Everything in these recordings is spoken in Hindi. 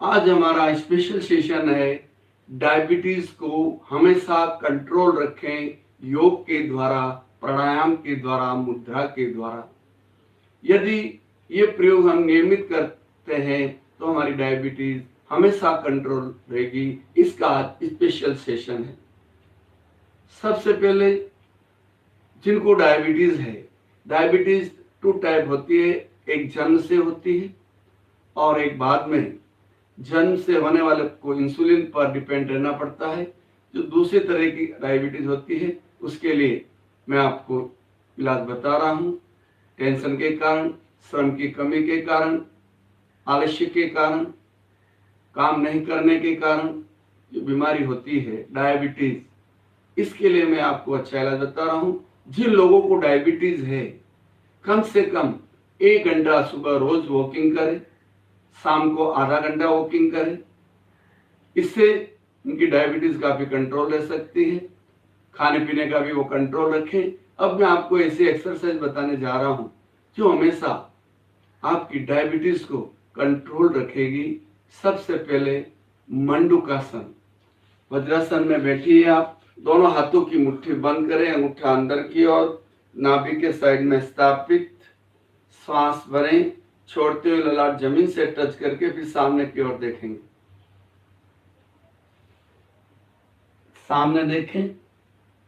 आज हमारा स्पेशल सेशन है डायबिटीज को हमेशा कंट्रोल रखें योग के द्वारा, प्राणायाम के द्वारा, मुद्रा के द्वारा। यदि ये प्रयोग हम नियमित करते हैं तो हमारी डायबिटीज हमेशा कंट्रोल रहेगी। इसका आज स्पेशल सेशन है। सबसे पहले जिनको डायबिटीज है, डायबिटीज 2 टाइप होती है, एक जन्म से होती है और एक बाद में। जन्म से होने वाले को इंसुलिन पर डिपेंड रहना पड़ता है। जो दूसरी तरह की डायबिटीज होती है उसके लिए मैं आपको इलाज बता रहा हूँ। टेंशन के कारण, श्रम की कमी के कारण, आलस्य के कारण, काम नहीं करने के कारण जो बीमारी होती है डायबिटीज, इसके लिए मैं आपको अच्छा इलाज बता रहा हूँ। जिन लोगों को डायबिटीज है, कम से कम 1 घंटा सुबह रोज वॉकिंग करें, शाम को आधा घंटा वॉकिंग करें। इससे उनकी डायबिटीज काफी कंट्रोल रह सकती है। खाने पीने का भी वो कंट्रोल रखें। अब मैं आपको ऐसे एक्सरसाइज बताने जा रहा हूं जो हमेशा आपकी डायबिटीज को कंट्रोल रखेगी। सबसे पहले मंडूकासन। वज्रासन में बैठिए आप, दोनों हाथों की मुट्ठी बंद करें, अंगूठा अंदर की ओर, नाभि के साइड में स्थापित। श्वास भरें, छोड़ते हुए ललाट जमीन से टच करके फिर सामने की ओर देखेंगे। सामने देखें,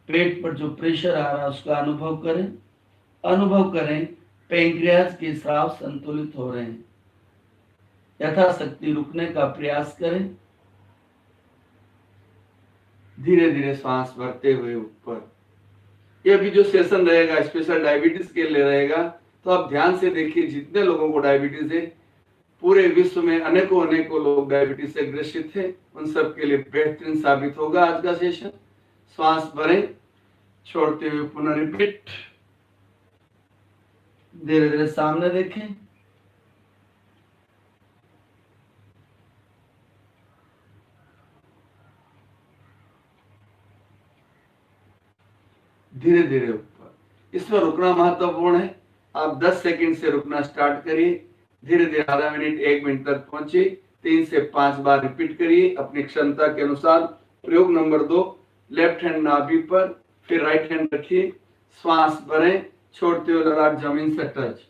पेट पर जो प्रेशर आ रहा है उसका अनुभव करें। अनुभव करें पैंक्रियाज के स्राव संतुलित हो रहे हैं। यथाशक्ति रुकने का प्रयास करें। धीरे धीरे सांस भरते हुए ऊपर। ये भी जो सेशन रहेगा स्पेशल डायबिटीज के लिए रहेगा, तो आप ध्यान से देखिए। जितने लोगों को डायबिटीज है, पूरे विश्व में अनेकों लोग डायबिटीज से ग्रसित है, उन सब के लिए बेहतरीन साबित होगा आज का सेशन। श्वास भरें, छोड़ते हुए पुनः रिपीट। धीरे धीरे सामने देखें। धीरे धीरे ऊपर। इसमें रुकना महत्वपूर्ण है। आप 10 सेकंड से रुकना स्टार्ट करिए। धीरे धीरे आधा मिनट 1 मिनट तक पहुंचे। 3 से 5 बार रिपीट करिए अपनी क्षमता के अनुसार। प्रयोग नंबर 2, लेफ्ट हैंड नाभि पर, फिर राइट हैंड रखिए। श्वास भरें, छोड़ते हुए ललाट जमीन से टच।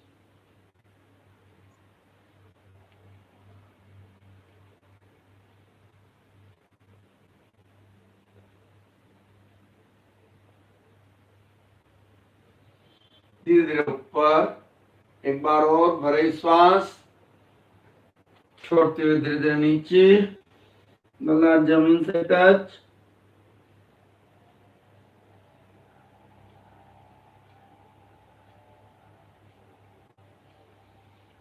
धीरे धीरे ऊपर। एक बार और भरे श्वास, छोड़ते हुए धीरे धीरे नीचे, ललाट जमीन से टच।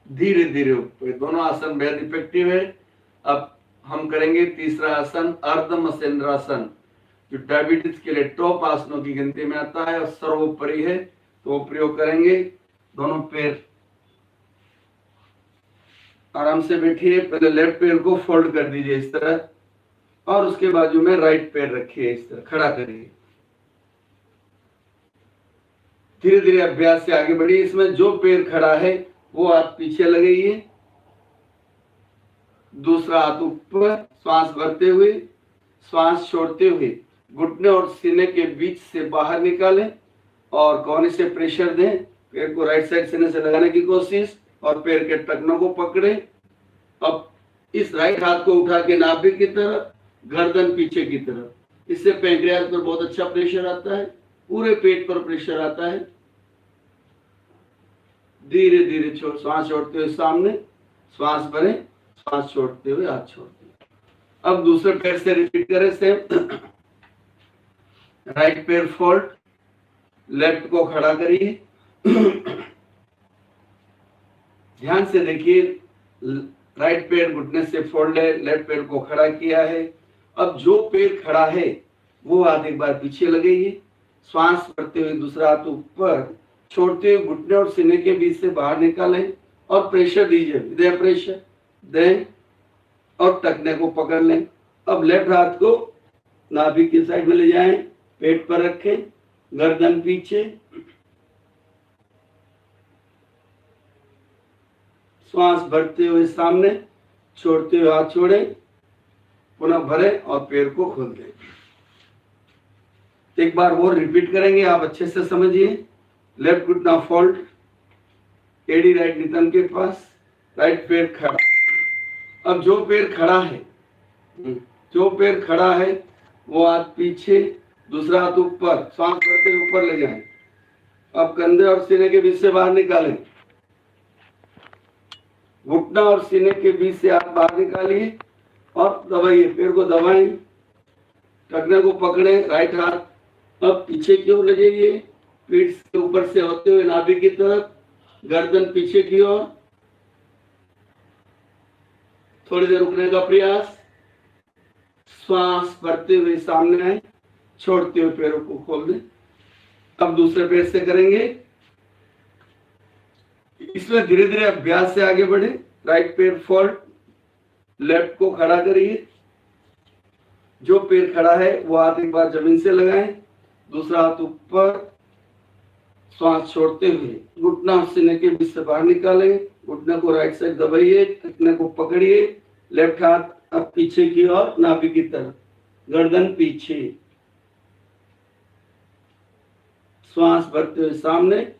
धीरे धीरे ऊपर। दोनों आसन बेहद इफेक्टिव है। अब हम करेंगे तीसरा आसन, अर्ध मसेंद्रासन, जो डायबिटीज के लिए टॉप आसनों की गिनती में आता है और सर्वोपरि है, तो वो प्रयोग करेंगे। दोनों पैर आराम से बैठिए। पहले लेफ्ट पैर को फोल्ड कर दीजिए इस तरह, और उसके बाजू में राइट पैर रखिए, इस तरह खड़ा करिए। धीरे धीरे अभ्यास से आगे बढ़िए। इसमें जो पैर खड़ा है वो आप पीछे लगाइए, दूसरा हाथ ऊपर। श्वास भरते हुए, श्वास छोड़ते हुए घुटने और सीने के बीच से बाहर निकालें और कोहनी से प्रेशर दें। पैर को राइट साइड सीने से लगाने की कोशिश और पैर के टखनों को पकड़े। अब इस राइट हाथ को उठा के नाभि की तरफ, गर्दन पीछे की तरफ। इससे पैंक्रियाज पर बहुत अच्छा प्रेशर आता है, पूरे पेट पर प्रेशर आता है। धीरे धीरे श्वास छोड़ते हुए सामने, श्वास भरें, श्वास छोड़ते हुए हाथ छोड़ते हुए। अब दूसरे पैर से रिपीट करें सेम। राइट पैर फोल्ड, लेफ्ट को खड़ा करिए। ध्यान से देखिए, राइट पैर घुटने से फोल्ड है, लेफ्ट पैर को खड़ा किया है। अब जो पैर खड़ा है वो हाथ एक बार पीछे लगाइए। श्वास भरते हुए दूसरा हाथ ऊपर, छोड़ते हुए घुटने और सीने के बीच से बाहर निकालें और प्रेशर दीजिए। दे प्रेशर दें और टखने को पकड़ लें। अब लेफ्ट हाथ को नाभि की साइड में ले जाएं, पेट पर रखें, गर्दन पीछे। श्वास भरते हुए सामने, छोड़ते हुए हाथ छोड़ें, पुनः भरें और पैर को खोल दें। एक बार वो रिपीट करेंगे, आप अच्छे से समझिए। लेफ्ट घुटना फोल्ड, एडी राइट नितंब के पास, राइट पैर खड़ा। अब जो पैर खड़ा है वो हाथ पीछे, दूसरा हाथ ऊपर, सांस भरते ऊपर ले जाएं। अब कंधे और सीने के बीच से बाहर निकालें, घुटना और सीने के बीच से हाथ बाहर निकालिए और दबाइए, पैर को दबाएं, टखने को पकड़े, राइट हाथ अब पीछे की ओर ले जाइए, पीठ से ऊपर से होते हुए नाभि की तरफ, गर्दन पीछे की ओर, थोड़ी देर रुकने का प्रयास, श्वास भरते हुए सामने आए, छोड़ते हुए पैरों को खोल दें। अब दूसरे पैर से करेंगे। इसमें धीरे धीरे अभ्यास से आगे बढ़े। राइट पैर फोल्ड, लेफ्ट को खड़ा करिए, जो पैर खड़ा है वो हाथ एक बार जमीन से लगाएं, दूसरा हाथ ऊपर, श्वास छोड़ते हुए घुटना और सीने के बीच से बाहर निकालें, घुटने को राइट साइड दबाइए, टखने को पकड़िए, लेफ्ट हाथ अब पीछे की ओर, नाभि की तरफ, गर्दन पीछे, श्वास भरते हुए सामने,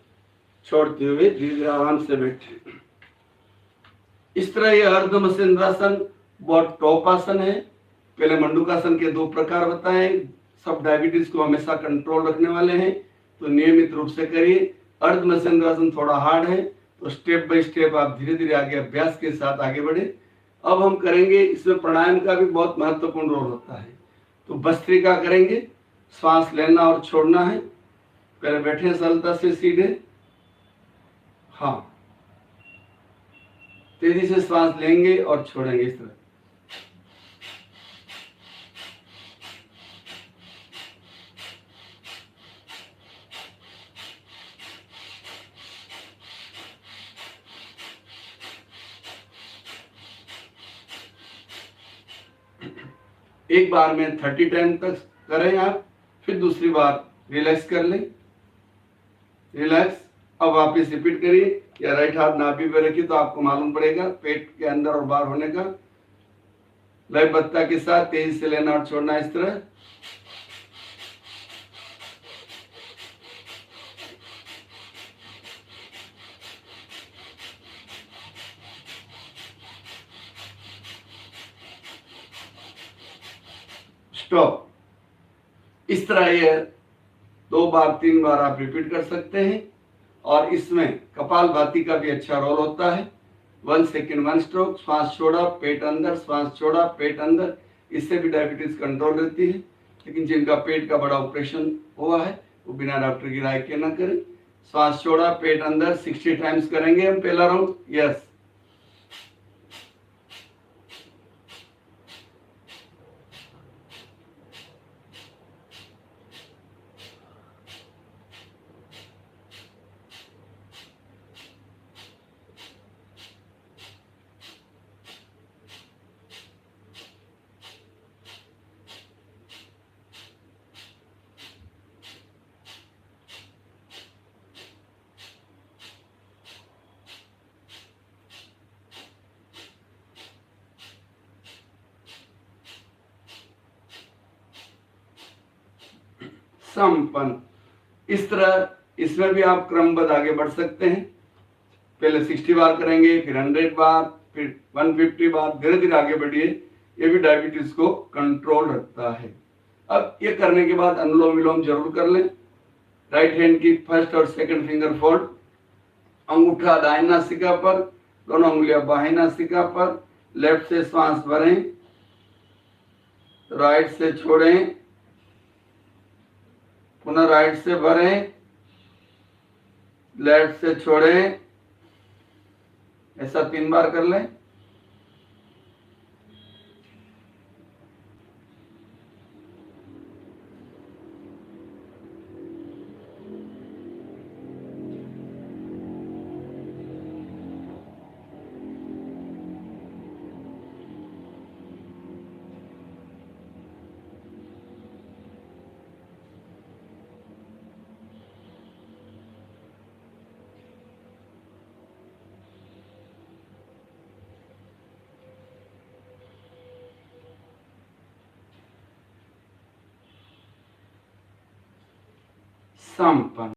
छोड़ते हुए धीरे आराम से बैठे। इस तरह ये अर्ध मत्स्येंद्रासन बहुत टॉप आसन है। पहले मंडूकासन के 2 प्रकार बताए। सब डायबिटीज को हमेशा कंट्रोल रखने वाले हैं, तो नियमित रूप से करिए। अर्ध मत्स्येंद्रासन थोड़ा हार्ड है, तो स्टेप बाय स्टेप आप धीरे धीरे आगे अभ्यास के साथ आगे बढ़े। अब हम करेंगे, इसमें प्राणायाम का भी बहुत महत्वपूर्ण रोल होता है। तो भस्त्रिका करेंगे, श्वास लेना और छोड़ना है। पहले बैठे सरलता से सीधे, हाँ, तेजी से श्वास लेंगे और छोड़ेंगे इस तरह। एक बार में 30 टाइम तक करें आप, फिर दूसरी बार रिलैक्स कर लें, रिलैक्स। अब वापिस रिपीट करिए, या राइट हाथ नाभि पे रखिए तो आपको मालूम पड़ेगा पेट के अंदर और बाहर होने का। लयबद्धता के साथ तेजी से लेना और छोड़ना इस तरह। स्टॉप। इस तरह ये 2 बार 3 बार आप रिपीट कर सकते हैं। और इसमें कपालभाति का भी अच्छा रोल होता है। 1 सेकेंड 1 स्ट्रोक, श्वास छोड़ा पेट अंदर, श्वास छोड़ा पेट अंदर। इससे भी डायबिटीज कंट्रोल रहती है। लेकिन जिनका पेट का बड़ा ऑपरेशन हुआ है वो बिना डॉक्टर की राय के ना करें। श्वास छोड़ा पेट अंदर 60 टाइम्स करेंगे हम पहला राउंड। यस, संपन्न। इस तरह इसमें भी आप क्रमबद्ध आगे बढ़ सकते हैं। पहले 60 बार करेंगे, फिर 100 बार, फिर 150 बार, धीरे धीरे आगे बढ़िए। ये भी डायबिटीज को कंट्रोल रखता है। अब ये करने के बाद अनुलोम विलोम जरूर कर लें। राइट हैंड की फर्स्ट और सेकंड फिंगर फोल्ड, अंगूठा दाहिनी नासिका पर, दोनों उंगलियां बाएं नासिका पर। लेफ्ट से श्वास भरें, राइट से छोड़ें, पुनः राइट से भरें, लेफ्ट से छोड़ें। ऐसा 3 बार कर लें। संपन्न।